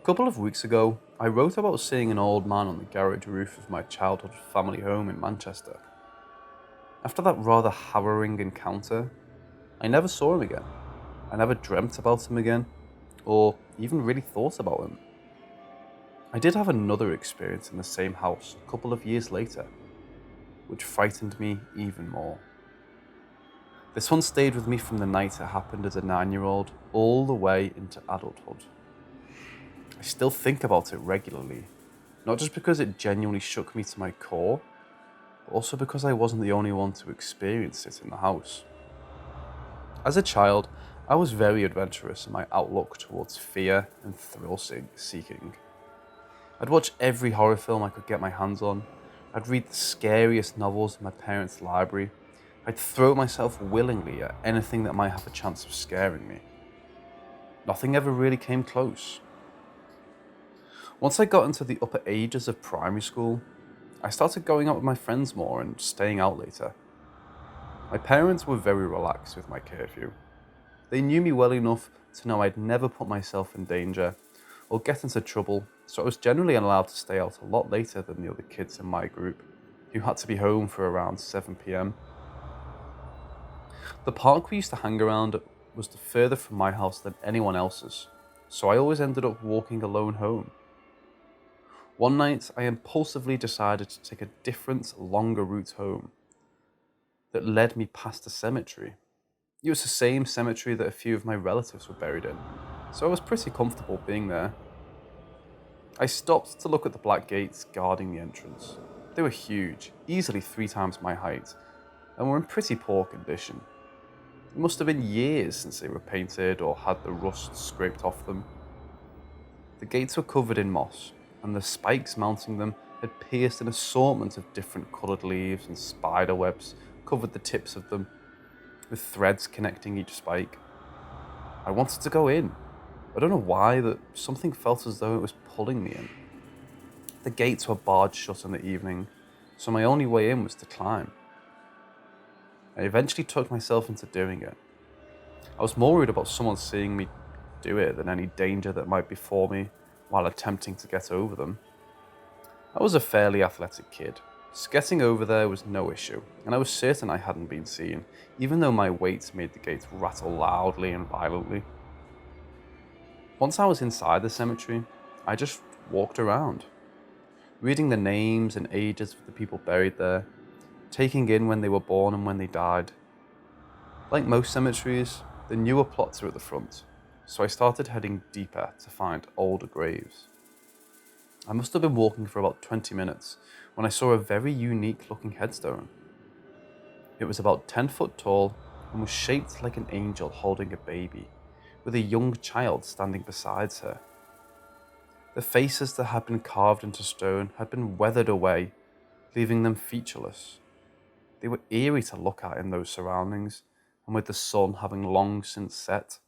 couple of weeks ago, I wrote about seeing an old man on the garage roof of my childhood family home in Manchester. After that rather harrowing encounter, I never saw him again. I never dreamt about him again, or even really thought about him. I did have another experience in the same house a couple of years later, which frightened me even more. This one stayed with me from the night it happened as a 9-year-old all the way into adulthood. I still think about it regularly, not just because it genuinely shook me to my core, but also because I wasn't the only one to experience it in the house. As a child, I was very adventurous in my outlook towards fear and thrill-seeking. I'd watch every horror film I could get my hands on. I'd read the scariest novels in my parents' library. I'd throw myself willingly at anything that might have a chance of scaring me. Nothing ever really came close. Once I got into the upper ages of primary school, I started going out with my friends more and staying out later. My parents were very relaxed with my curfew. They knew me well enough to know I'd never put myself in danger or get into trouble, so I was generally allowed to stay out a lot later than the other kids in my group, who had to be home for around 7 p.m. The park we used to hang around at was further from my house than anyone else's, so I always ended up walking alone home. One night, I impulsively decided to take a different, longer route home that led me past a cemetery. It was the same cemetery that a few of my relatives were buried in, so I was pretty comfortable being there. I stopped to look at the black gates guarding the entrance. They were huge, easily 3 times my height, and were in pretty poor condition. It must have been years since they were painted or had the rust scraped off them. The gates were covered in moss, and the spikes mounting them had pierced an assortment of different coloured leaves, and spider webs covered the tips of them, with threads connecting each spike. I wanted to go in. I don't know why, but something felt as though it was pulling me in. The gates were barred shut in the evening, so my only way in was to climb. I eventually talked myself into doing it. I was more worried about someone seeing me do it than any danger that might befall me while attempting to get over them. I was a fairly athletic kid, so getting over there was no issue, and I was certain I hadn't been seen, even though my weight made the gate rattle loudly and violently. Once I was inside the cemetery, I just walked around, reading the names and ages of the people buried there, taking in when they were born and when they died. Like most cemeteries, the newer plots are at the front, so I started heading deeper to find older graves. I must have been walking for about 20 minutes when I saw a very unique looking headstone. It was about 10 foot tall and was shaped like an angel holding a baby, with a young child standing beside her. The faces that had been carved into stone had been weathered away, leaving them featureless. They were eerie to look at in those surroundings, and with the sun having long since set.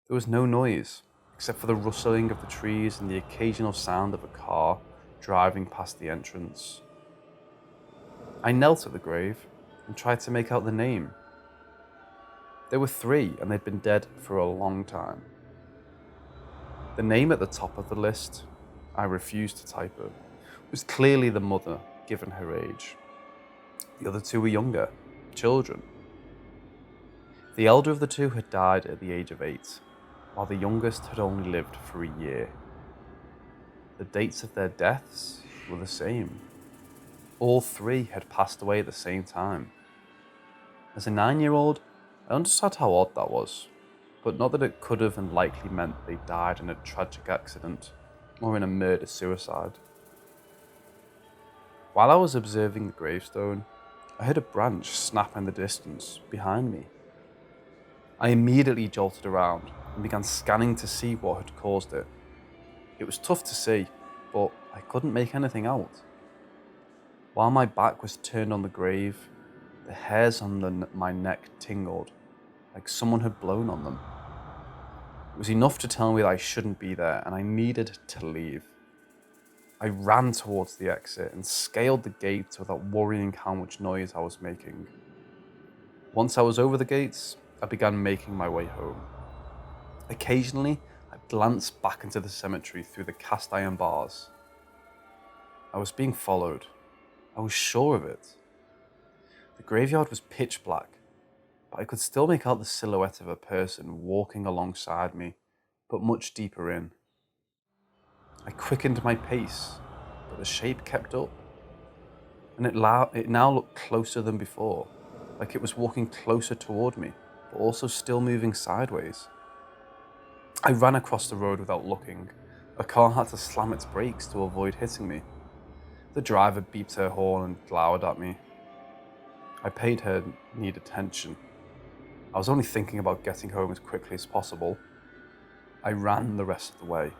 There was no noise, except for the rustling of the trees and the occasional sound of a car driving past the entrance. I knelt at the grave and tried to make out the name. There were 3, and they'd been dead for a long time. The name at the top of the list, I refused to type it, was clearly the mother, given her age. The other 2 were younger, children. The elder of the 2 had died at the age of 8, while the youngest had only lived for a year. The dates of their deaths were the same. All 3 had passed away at the same time. As a 9-year-old, I understood how odd that was, but not that it could have and likely meant they died in a tragic accident or in a murder-suicide. While I was observing the gravestone, I heard a branch snap in the distance behind me. I immediately jolted around and began scanning to see what had caused it. It was tough to see, but I couldn't make anything out. While my back was turned on the grave, the hairs on my neck tingled, like someone had blown on them. It was enough to tell me that I shouldn't be there and I needed to leave. I ran towards the exit and scaled the gate without worrying how much noise I was making. Once I was over the gates, I began making my way home. Occasionally, I glanced back into the cemetery through the cast iron bars. I was being followed. I was sure of it. The graveyard was pitch black, but I could still make out the silhouette of a person walking alongside me, but much deeper in. I quickened my pace, but the shape kept up, and it now looked closer than before, like it was walking closer toward me, but also still moving sideways. I ran across the road without looking. A car had to slam its brakes to avoid hitting me. The driver beeped her horn and glowered at me. I paid her needed attention. I was only thinking about getting home as quickly as possible. I ran the rest of the way.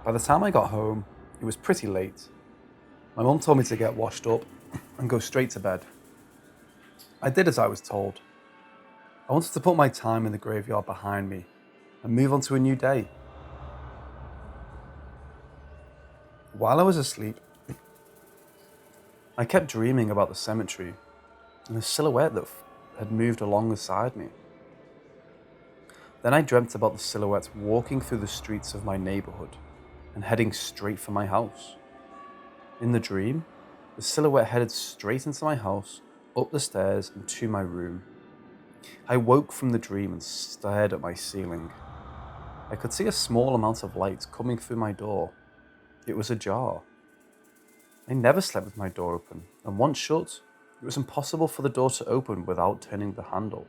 By the time I got home, it was pretty late. My mum told me to get washed up and go straight to bed. I did as I was told. I wanted to put my time in the graveyard behind me and move on to a new day. While I was asleep, I kept dreaming about the cemetery and the silhouette that had moved along beside me. Then I dreamt about the silhouette walking through the streets of my neighborhood and heading straight for my house. In the dream, the silhouette headed straight into my house, up the stairs and to my room. I woke from the dream and stared at my ceiling. I could see a small amount of light coming through my door. It was ajar. I never slept with my door open, and once shut, it was impossible for the door to open without turning the handle.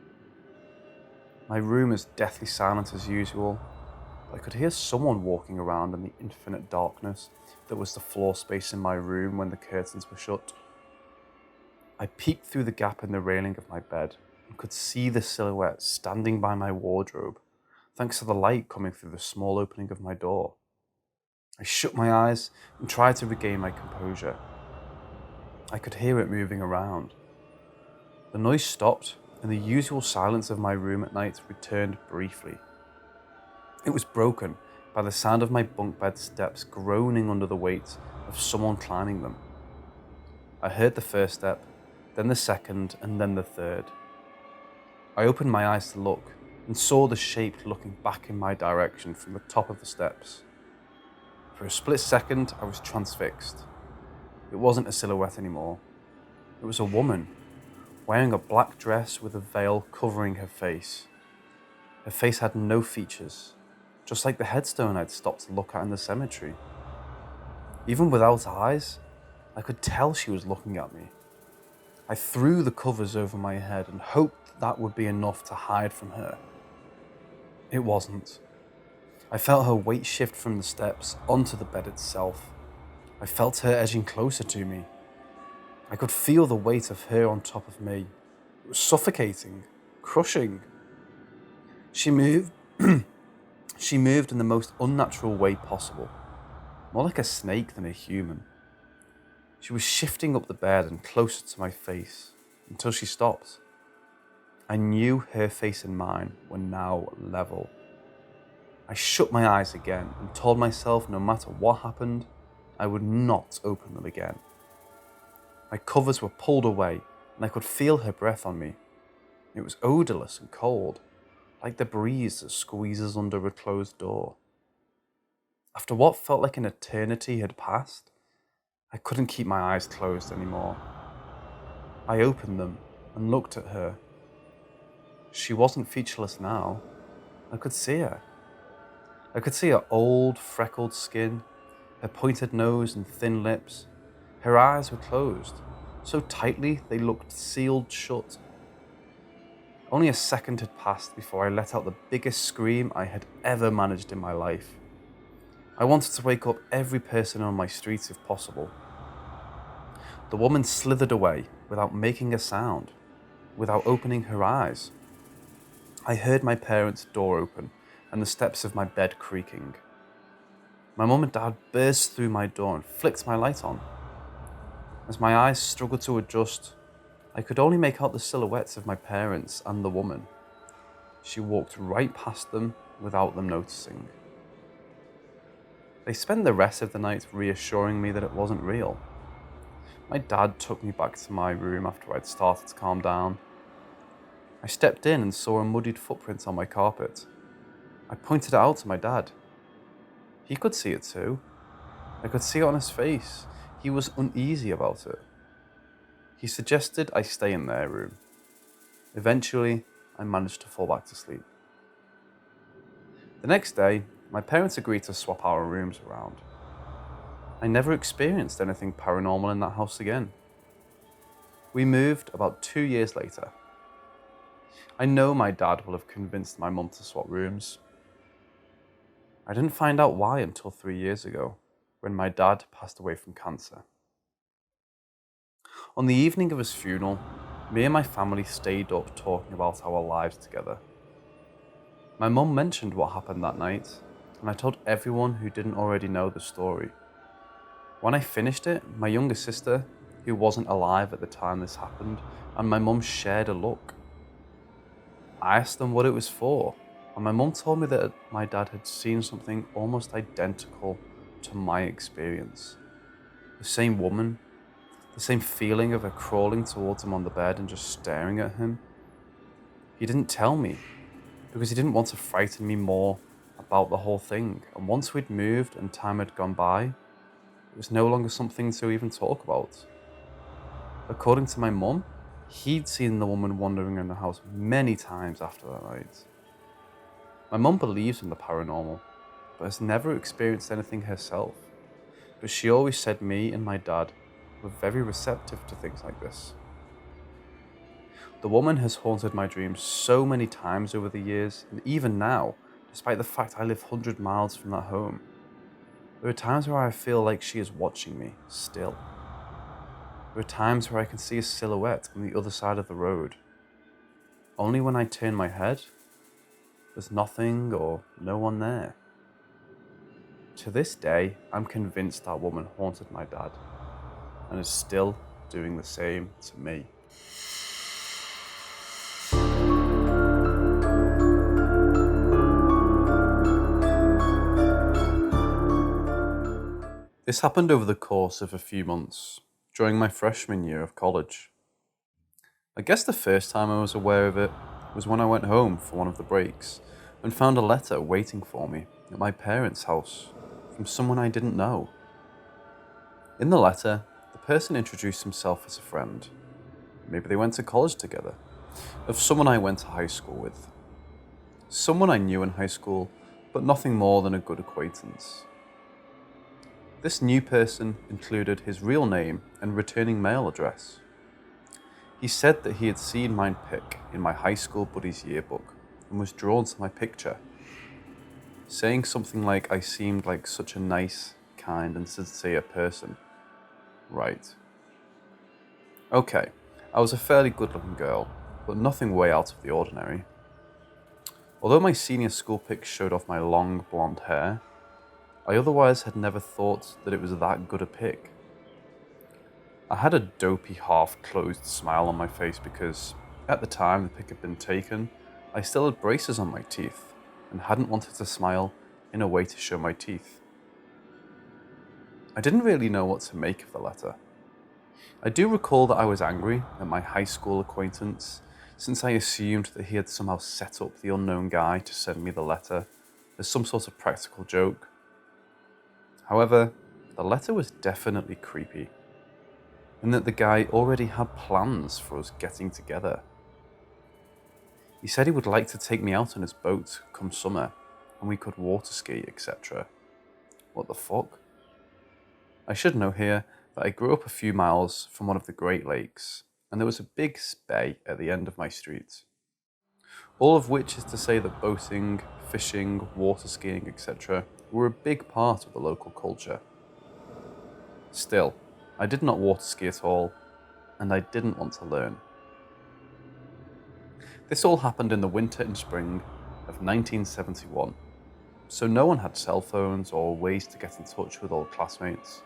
My room was deathly silent as usual. I could hear someone walking around in the infinite darkness that was the floor space in my room when the curtains were shut. I peeked through the gap in the railing of my bed and could see the silhouette standing by my wardrobe, thanks to the light coming through the small opening of my door. I shut my eyes and tried to regain my composure. I could hear it moving around. The noise stopped and the usual silence of my room at night returned briefly. It was broken by the sound of my bunk bed steps groaning under the weight of someone climbing them. I heard the first step, then the second, and then the third. I opened my eyes to look and saw the shape looking back in my direction from the top of the steps. For a split second, I was transfixed. It wasn't a silhouette anymore. It was a woman, wearing a black dress with a veil covering her face. Her face had no features, just like the headstone I'd stopped to look at in the cemetery. Even without eyes, I could tell she was looking at me. I threw the covers over my head and hoped that would be enough to hide from her. It wasn't. I felt her weight shift from the steps onto the bed itself. I felt her edging closer to me. I could feel the weight of her on top of me. It was suffocating, crushing. She moved She moved in the most unnatural way possible, more like a snake than a human. She was shifting up the bed and closer to my face until she stopped. I knew her face and mine were now level. I shut my eyes again and told myself no matter what happened, I would not open them again. My covers were pulled away and I could feel her breath on me. It was odorless and cold, like the breeze that squeezes under a closed door. After what felt like an eternity had passed, I couldn't keep my eyes closed anymore. I opened them and looked at her. She wasn't featureless now. I could see her. I could see her old, freckled skin, her pointed nose and thin lips. Her eyes were closed, so tightly they looked sealed shut. Only a second had passed before I let out the biggest scream I had ever managed in my life. I wanted to wake up every person on my street if possible. The woman slithered away without making a sound, without opening her eyes. I heard my parents' door open and the steps of my bed creaking. My mum and dad burst through my door and flicked my light on. As my eyes struggled to adjust, I could only make out the silhouettes of my parents and the woman. She walked right past them without them noticing. They spent the rest of the night reassuring me that it wasn't real. My dad took me back to my room after I'd started to calm down. I stepped in and saw a muddied footprint on my carpet. I pointed it out to my dad. He could see it too. I could see it on his face. He was uneasy about it. He suggested I stay in their room. Eventually, I managed to fall back to sleep. The next day, my parents agreed to swap our rooms around. I never experienced anything paranormal in that house again. We moved about 2 years later. I know my dad will have convinced my mum to swap rooms. I didn't find out why until 3 years ago, when my dad passed away from cancer. On the evening of his funeral, me and my family stayed up talking about our lives together. My mum mentioned what happened that night, and I told everyone who didn't already know the story. When I finished it, my younger sister, who wasn't alive at the time this happened, and my mum shared a look. I asked them what it was for, and my mum told me that my dad had seen something almost identical to my experience. The same woman, the same feeling of her crawling towards him on the bed and just staring at him. He didn't tell me because he didn't want to frighten me more about the whole thing. And once we'd moved and time had gone by, it was no longer something to even talk about. According to my mum, he'd seen the woman wandering in the house many times after that night. My mum believes in the paranormal, but has never experienced anything herself. But she always said me and my dad were very receptive to things like this. The woman has haunted my dreams so many times over the years, and even now, despite the fact I live 100 miles from that home, there are times where I feel like she is watching me still. There are times where I can see a silhouette on the other side of the road. Only when I turn my head, there's nothing or no one there. To this day, I'm convinced that woman haunted my dad and is still doing the same to me. This happened over the course of a few months, during my freshman year of college. I guess the first time I was aware of it was when I went home for one of the breaks and found a letter waiting for me at my parents' house from someone I didn't know. In the letter, the person introduced himself as a friend. Maybe they went to college together, of someone I went to high school with. Someone I knew in high school, but nothing more than a good acquaintance. This new person included his real name and returning mail address. He said that he had seen my pic in my high school buddy's yearbook and was drawn to my picture, saying something like I seemed like such a nice, kind and sincere person. Right. Okay, I was a fairly good-looking girl, but nothing way out of the ordinary. Although my senior school pic showed off my long blonde hair, I otherwise had never thought that it was that good a pic. I had a dopey half-closed smile on my face because, at the time the pic had been taken, I still had braces on my teeth and hadn't wanted to smile in a way to show my teeth. I didn't really know what to make of the letter. I do recall that I was angry at my high school acquaintance, since I assumed that he had somehow set up the unknown guy to send me the letter as some sort of practical joke. However, the letter was definitely creepy, and that the guy already had plans for us getting together. He said he would like to take me out on his boat come summer, and we could water ski, etc. What the fuck? I should know here that I grew up a few miles from one of the Great Lakes, and there was a big bay at the end of my street. All of which is to say that boating, fishing, water skiing, etc. were a big part of the local culture. Still, I did not water ski at all, and I didn't want to learn. This all happened in the winter and spring of 1971, so no one had cell phones or ways to get in touch with old classmates.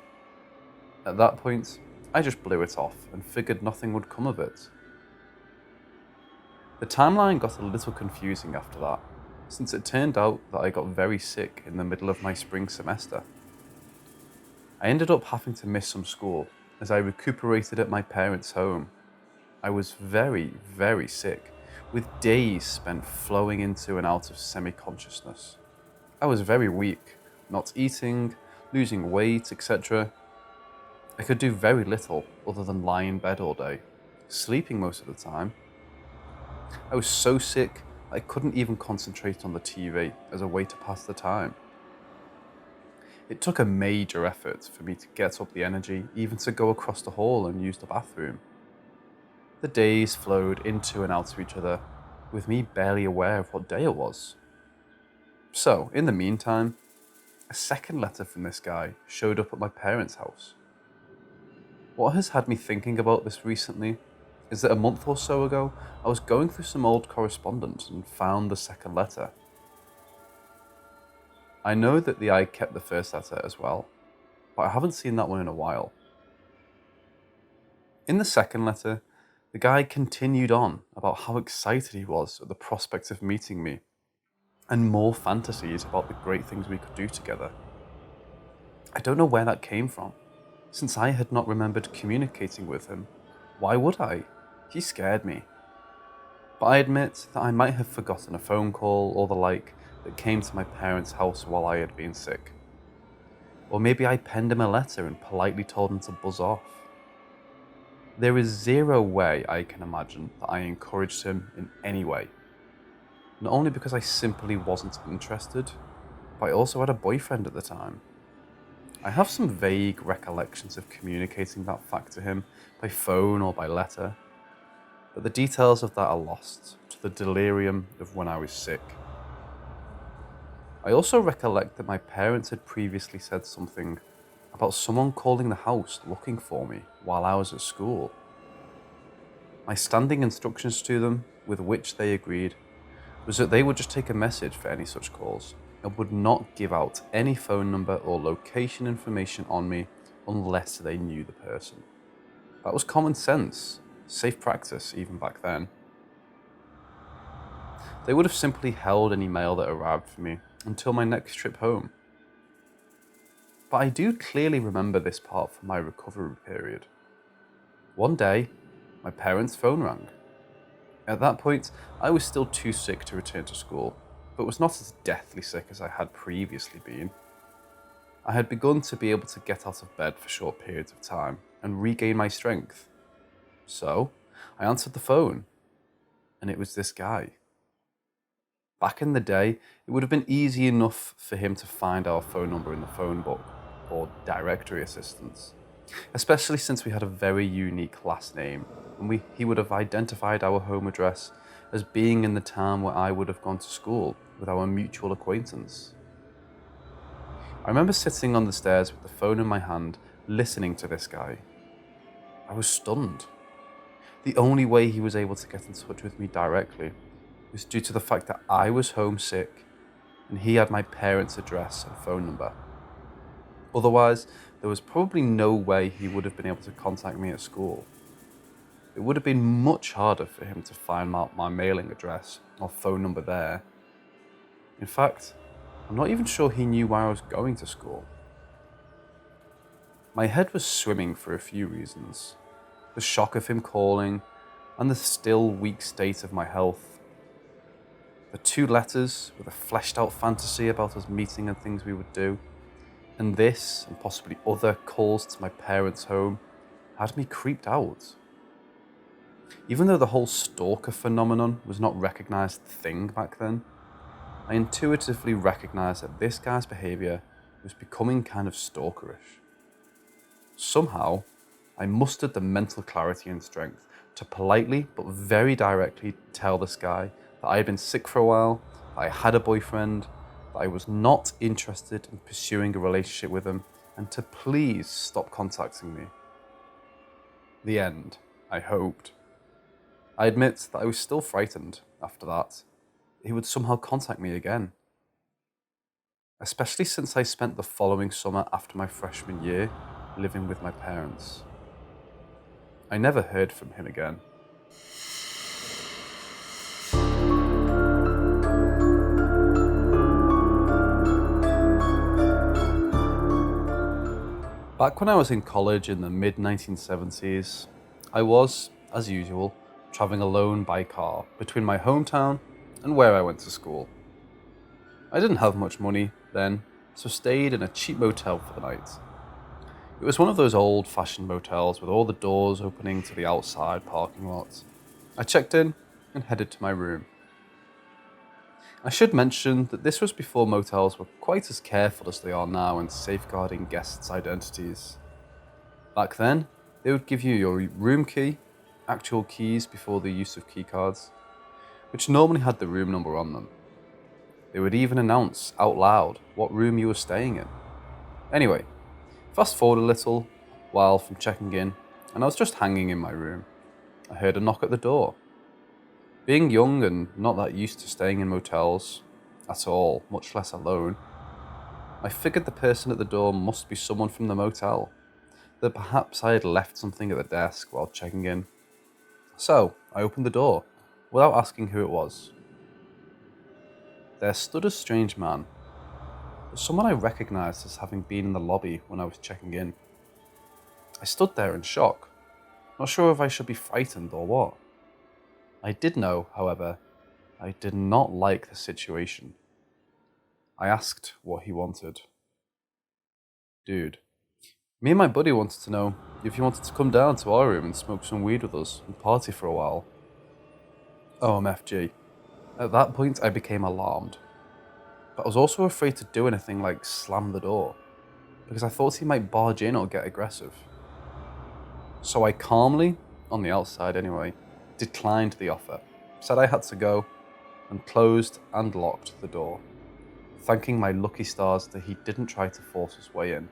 At that point, I just blew it off and figured nothing would come of it. The timeline got a little confusing after that, since it turned out that I got very sick in the middle of my spring semester. I ended up having to miss some school as I recuperated at my parents' home. I was very, very sick, with days spent flowing into and out of semi-consciousness. I was very weak, not eating, losing weight, etc. I could do very little other than lie in bed all day, sleeping most of the time. I was so sick I couldn't even concentrate on the TV as a way to pass the time. It took a major effort for me to get up the energy even to go across the hall and use the bathroom. The days flowed into and out of each other, with me barely aware of what day it was. So, in the meantime, a second letter from this guy showed up at my parents' house. What has had me thinking about this recently is that a month or so ago, I was going through some old correspondence and found the second letter. I know that the eye kept the first letter as well, but I haven't seen that one in a while. In the second letter, the guy continued on about how excited he was at the prospect of meeting me, and more fantasies about the great things we could do together. I don't know where that came from. Since I had not remembered communicating with him, why would I? He scared me. But I admit that I might have forgotten a phone call or the like that came to my parents' house while I had been sick. Or maybe I penned him a letter and politely told him to buzz off. There is zero way I can imagine that I encouraged him in any way. Not only because I simply wasn't interested, but I also had a boyfriend at the time. I have some vague recollections of communicating that fact to him by phone or by letter, but the details of that are lost to the delirium of when I was sick. I also recollect that my parents had previously said something about someone calling the house looking for me while I was at school. My standing instructions to them, with which they agreed, was that they would just take a message for any such calls and would not give out any phone number or location information on me unless they knew the person. That was common sense, safe practice even back then. They would have simply held any mail that arrived for me until my next trip home. But I do clearly remember this part from my recovery period. One day, my parents' phone rang. At that point, I was still too sick to return to school, but was not as deathly sick as I had previously been. I had begun to be able to get out of bed for short periods of time and regain my strength. So, I answered the phone, and it was this guy. Back in the day, it would have been easy enough for him to find our phone number in the phone book, or directory assistance, especially since we had a very unique last name, and he would have identified our home address as being in the town where I would have gone to school with our mutual acquaintance. I remember sitting on the stairs with the phone in my hand, listening to this guy. I was stunned. The only way he was able to get in touch with me directly was due to the fact that I was homesick and he had my parents' address and phone number. Otherwise, there was probably no way he would have been able to contact me at school. It would have been much harder for him to find out my mailing address or phone number there. In fact, I'm not even sure he knew where I was going to school. My head was swimming for a few reasons. The shock of him calling and the still weak state of my health. The 2 letters with a fleshed out fantasy about us meeting and things we would do. And this, and possibly other calls to my parents' home, had me creeped out. Even though the whole stalker phenomenon was not recognised thing back then, I intuitively recognised that this guy's behaviour was becoming kind of stalkerish. Somehow, I mustered the mental clarity and strength to politely but very directly tell this guy that I had been sick for a while, that I had a boyfriend, that I was not interested in pursuing a relationship with him, and to please stop contacting me. The end, I hoped. I admit that I was still frightened after that. He would somehow contact me again. Especially since I spent the following summer after my freshman year living with my parents. I never heard from him again. Back when I was in college in the mid-1970s, I was, as usual, travelling alone by car between my hometown and where I went to school. I didn't have much money then, so stayed in a cheap motel for the night. It was one of those old-fashioned motels with all the doors opening to the outside parking lot. I checked in and headed to my room. I should mention that this was before motels were quite as careful as they are now in safeguarding guests' identities. Back then, they would give you your room key, actual keys before the use of keycards, which normally had the room number on them. They would even announce out loud what room you were staying in. Anyway, fast forward a little while from checking in, and I was just hanging in my room. I heard a knock at the door. Being young and not that used to staying in motels at all, much less alone, I figured the person at the door must be someone from the motel, that perhaps I had left something at the desk while checking in. So I opened the door, without asking who it was. There stood a strange man, someone I recognised as having been in the lobby when I was checking in. I stood there in shock, not sure if I should be frightened or what. I did know, however, I did not like the situation. I asked what he wanted. Dude, me and my buddy wanted to know if you wanted to come down to our room and smoke some weed with us and party for a while. OMFG. At that point, I became alarmed. But I was also afraid to do anything like slam the door, because I thought he might barge in or get aggressive. So I calmly, on the outside anyway, declined the offer, said I had to go, and closed and locked the door, thanking my lucky stars that he didn't try to force his way in.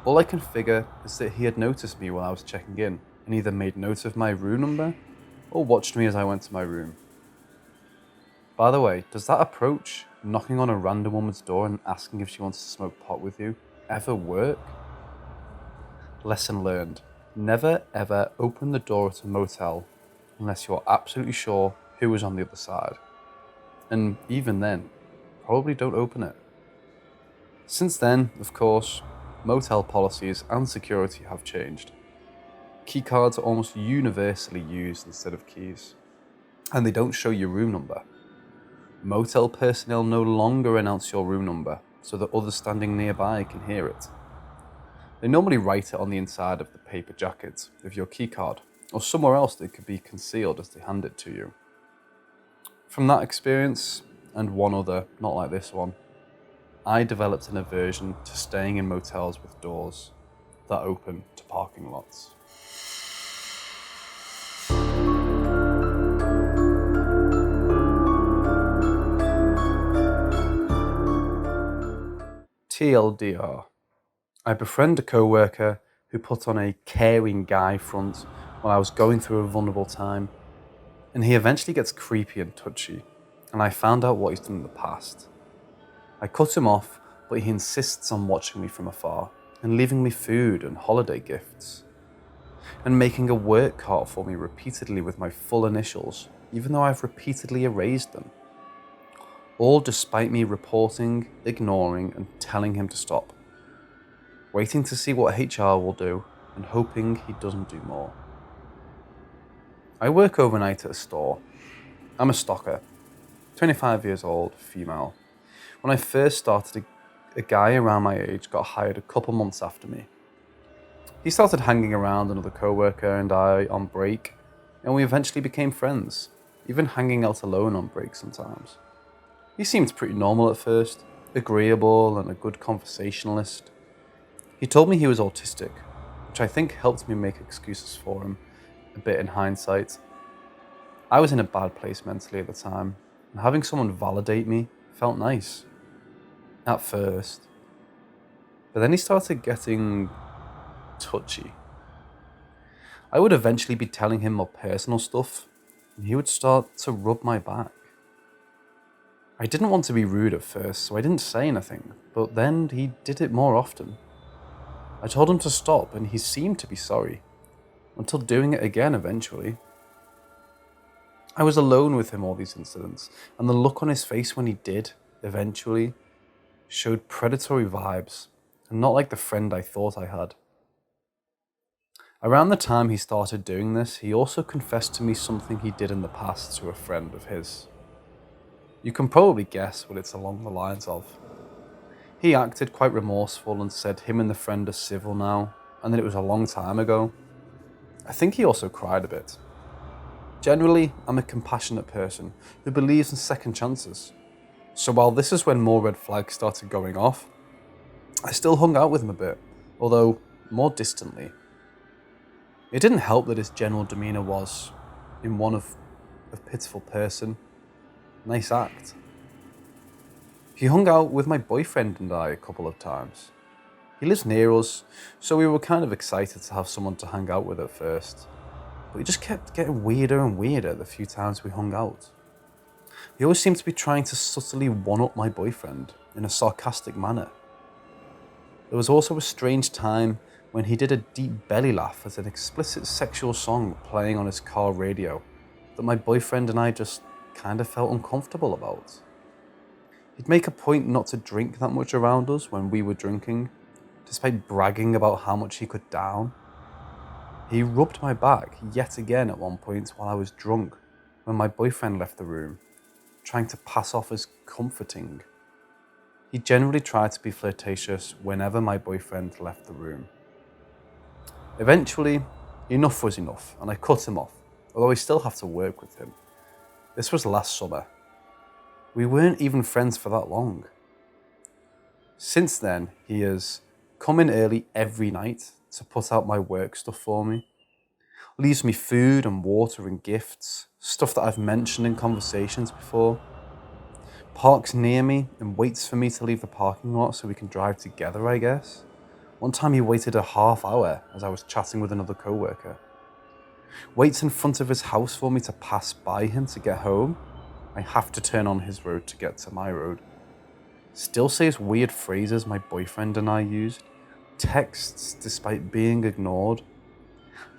All I can figure is that he had noticed me while I was checking in, and either made note of my room number, or watched me as I went to my room. By the way, does that approach, knocking on a random woman's door and asking if she wants to smoke pot with you, ever work? Lesson learned. Never ever open the door at a motel unless you're absolutely sure who is on the other side. And even then, probably don't open it. Since then, of course, motel policies and security have changed. Keycards are almost universally used instead of keys, and they don't show your room number. Motel personnel no longer announce your room number so that others standing nearby can hear it. They normally write it on the inside of the paper jacket of your keycard, or somewhere else that could be concealed as they hand it to you. From that experience, and one other, not like this one, I developed an aversion to staying in motels with doors that open to parking lots. TLDR. I befriend a coworker who put on a caring guy front while I was going through a vulnerable time, and he eventually gets creepy and touchy, and I found out what he's done in the past. I cut him off, but he insists on watching me from afar and leaving me food and holiday gifts, and making a work cart for me repeatedly with my full initials, even though I've repeatedly erased them. All despite me reporting, ignoring, and telling him to stop. Waiting to see what HR will do, and hoping he doesn't do more. I work overnight at a store. I'm a stocker, 25 years old, female. When I first started, a guy around my age got hired a couple months after me. He started hanging around another coworker and I on break, and we eventually became friends, even hanging out alone on break sometimes. He seemed pretty normal at first, agreeable and a good conversationalist. He told me he was autistic, which I think helped me make excuses for him, a bit in hindsight. I was in a bad place mentally at the time, and having someone validate me felt nice. At first. But then he started getting touchy. I would eventually be telling him more personal stuff, and he would start to rub my back. I didn't want to be rude at first, so I didn't say anything, but then he did it more often. I told him to stop, and he seemed to be sorry, until doing it again eventually. I was alone with him all these incidents, and the look on his face when he did, eventually, showed predatory vibes, and not like the friend I thought I had. Around the time he started doing this, he also confessed to me something he did in the past to a friend of his. You can probably guess what it's along the lines of. He acted quite remorseful and said him and the friend are civil now, and that it was a long time ago. I think he also cried a bit. Generally, I'm a compassionate person who believes in second chances. So while this is when more red flags started going off, I still hung out with him a bit, although more distantly. It didn't help that his general demeanour was, in one of a pitiful person, nice act. He hung out with my boyfriend and I a couple of times. He lives near us, so we were kind of excited to have someone to hang out with at first. But he just kept getting weirder and weirder the few times we hung out. He always seemed to be trying to subtly one-up my boyfriend in a sarcastic manner. There was also a strange time when he did a deep belly laugh at an explicit sexual song playing on his car radio that my boyfriend and I just kind of felt uncomfortable about. He'd make a point not to drink that much around us when we were drinking, despite bragging about how much he could down. He rubbed my back yet again at one point while I was drunk when my boyfriend left the room, trying to pass off as comforting. He generally tried to be flirtatious whenever my boyfriend left the room. Eventually, enough was enough and I cut him off, although I still have to work with him. This was last summer. We weren't even friends for that long. Since then, he has come in early every night to put out my work stuff for me. Leaves me food and water and gifts, stuff that I've mentioned in conversations before. Parks near me and waits for me to leave the parking lot so we can drive together, I guess. One time he waited a half hour as I was chatting with another coworker. Waits in front of his house for me to pass by him to get home. I have to turn on his road to get to my road. Still says weird phrases my boyfriend and I used. Texts despite being ignored.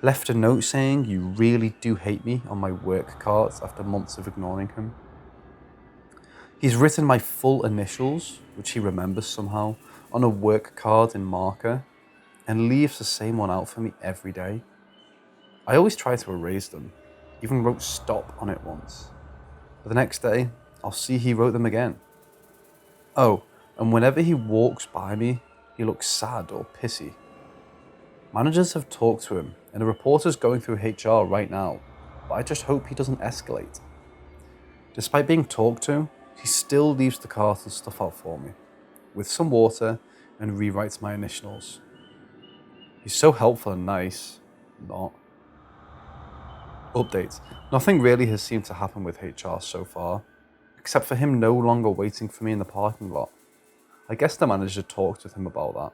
Left a note saying, "You really do hate me," on my work cards after months of ignoring him. He's written my full initials, which he remembers somehow, on a work card in marker and leaves the same one out for me every day. I always try to erase them, even wrote stop on it once. But the next day, I'll see he wrote them again. Oh, and whenever he walks by me, he looks sad or pissy. Managers have talked to him, and a reporter's going through HR right now, but I just hope he doesn't escalate. Despite being talked to, he still leaves the cart and stuff out for me, with some water, and rewrites my initials. He's so helpful and nice. Not. Update. Nothing really has seemed to happen with HR so far, except for him no longer waiting for me in the parking lot. I guess the manager talked with him about that.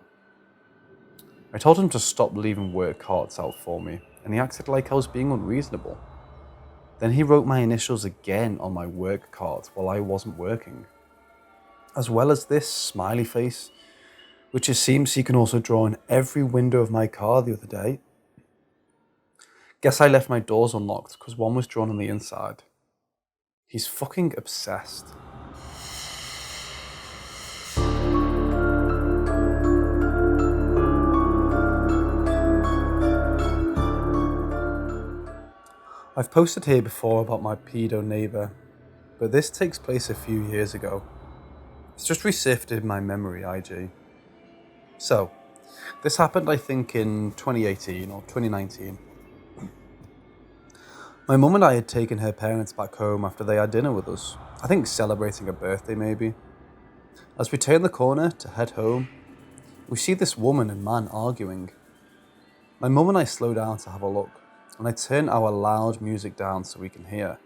I told him to stop leaving work cards out for me, and he acted like I was being unreasonable. Then he wrote my initials again on my work card while I wasn't working, as well as this smiley face, which it seems he can also draw in every window of my car the other day. Guess I left my doors unlocked because one was drawn on the inside. He's fucking obsessed. I've posted here before about my pedo neighbour, but this takes place a few years ago. It's just resurfaced in my memory, IG. So, this happened I think in 2018 or 2019. My mum and I had taken her parents back home after they had dinner with us. I think celebrating a birthday maybe. As we turn the corner to head home, we see this woman and man arguing. My mum and I slow down to have a look, and I turn our loud music down so we can hear.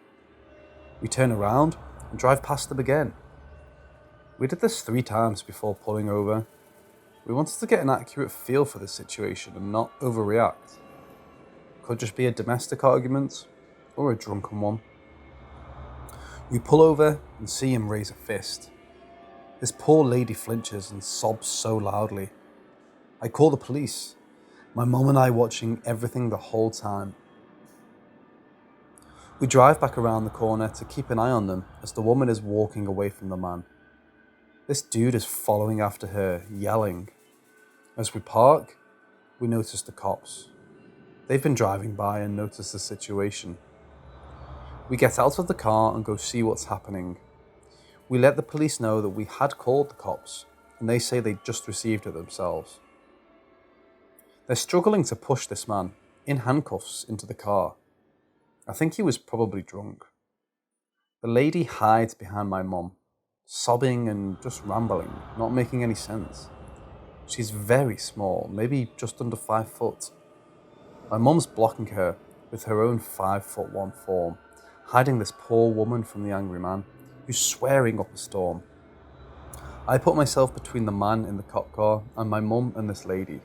We turn around and drive past them again. We did this 3 times before pulling over. We wanted to get an accurate feel for the situation and not overreact. Could just be a domestic argument or a drunken one. We pull over and see him raise a fist. This poor lady flinches and sobs so loudly. I call the police, my mum and I watching everything the whole time. We drive back around the corner to keep an eye on them as the woman is walking away from the man. This dude is following after her, yelling. As we park, we notice the cops. They've been driving by and noticed the situation. We get out of the car and go see what's happening. We let the police know that we had called the cops, and they say they just received it themselves. They're struggling to push this man, in handcuffs, into the car. I think he was probably drunk. The lady hides behind my mum, sobbing and just rambling, not making any sense. She's very small, maybe just under 5 foot. My mum's blocking her with her own 5'1" form, hiding this poor woman from the angry man, who's swearing up a storm. I put myself between the man in the cop car and my mum and this lady,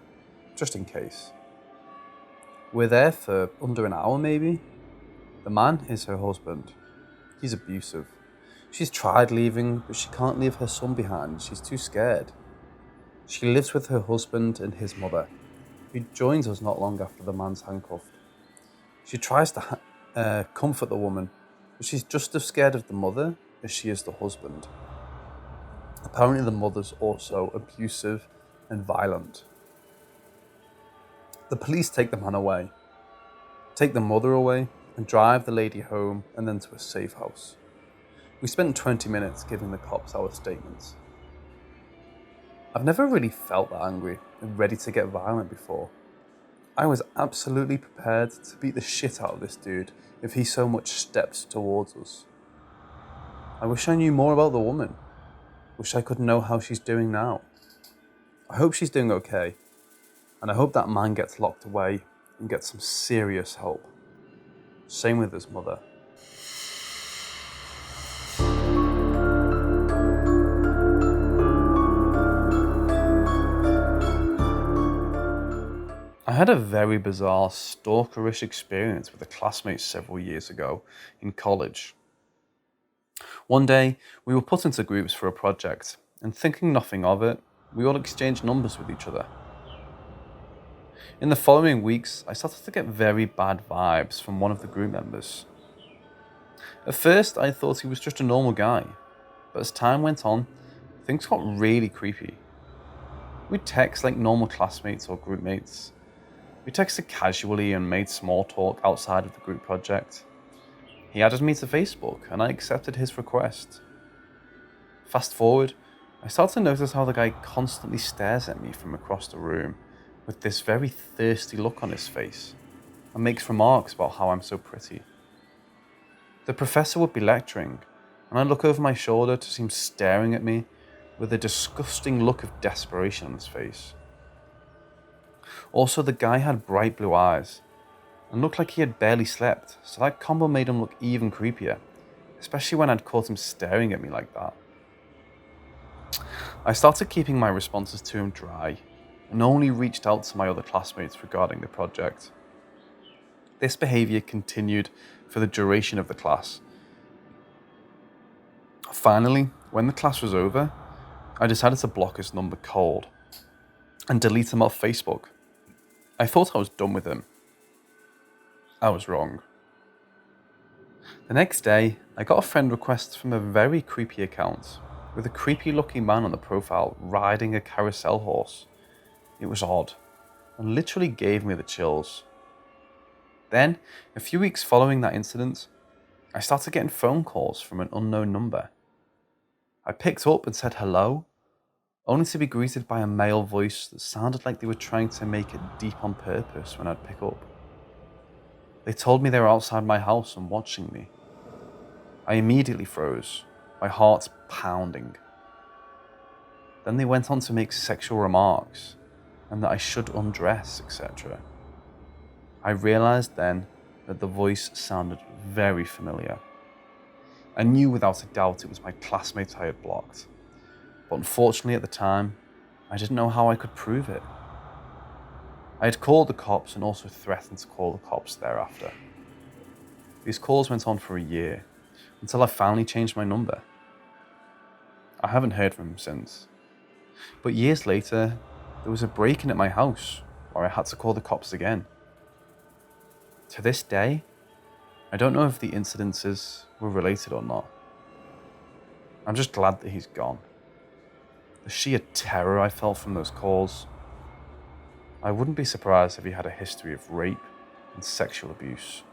just in case. We're there for under an hour maybe. The man is her husband. He's abusive. She's tried leaving, but she can't leave her son behind. She's too scared. She lives with her husband and his mother, who joins us not long after the man's handcuffed. She tries to comfort the woman, but she's just as scared of the mother as she is the husband. Apparently the mother's also abusive and violent. The police take the man away, take the mother away, and drive the lady home and then to a safe house. We spent 20 minutes giving the cops our statements. I've never really felt that angry and ready to get violent before. I was absolutely prepared to beat the shit out of this dude if he so much stepped towards us. I wish I knew more about the woman. Wish I could know how she's doing now. I hope she's doing okay, and I hope that man gets locked away and gets some serious help. Same with his mother. I had a very bizarre stalkerish experience with a classmate several years ago in college. One day, we were put into groups for a project, and thinking nothing of it, we all exchanged numbers with each other. In the following weeks, I started to get very bad vibes from one of the group members. At first, I thought he was just a normal guy, but as time went on, things got really creepy. We'd text like normal classmates or group mates. We texted casually and made small talk outside of the group project. He added me to Facebook and I accepted his request. Fast forward, I start to notice how the guy constantly stares at me from across the room with this very thirsty look on his face and makes remarks about how I'm so pretty. The professor would be lecturing and I look over my shoulder to see him staring at me with a disgusting look of desperation on his face. Also, the guy had bright blue eyes and looked like he had barely slept, so that combo made him look even creepier, especially when I'd caught him staring at me like that. I started keeping my responses to him dry and only reached out to my other classmates regarding the project. This behaviour continued for the duration of the class. Finally, when the class was over, I decided to block his number cold and delete him off Facebook. I thought I was done with him. I was wrong. The next day, I got a friend request from a very creepy account with a creepy looking man on the profile riding a carousel horse. It was odd and literally gave me the chills. Then, a few weeks following that incident, I started getting phone calls from an unknown number. I picked up and said hello, only to be greeted by a male voice that sounded like they were trying to make it deep on purpose when I'd pick up. They told me they were outside my house and watching me. I immediately froze, my heart pounding. Then they went on to make sexual remarks and that I should undress, etc. I realised then that the voice sounded very familiar. I knew without a doubt it was my classmate I had blocked, but unfortunately at the time, I didn't know how I could prove it. I had called the cops and also threatened to call the cops thereafter. These calls went on for a year, until I finally changed my number. I haven't heard from him since. But years later, there was a break-in at my house where I had to call the cops again. To this day, I don't know if the incidences were related or not. I'm just glad that he's gone. The sheer terror I felt from those calls. I wouldn't be surprised if he had a history of rape, and sexual abuse.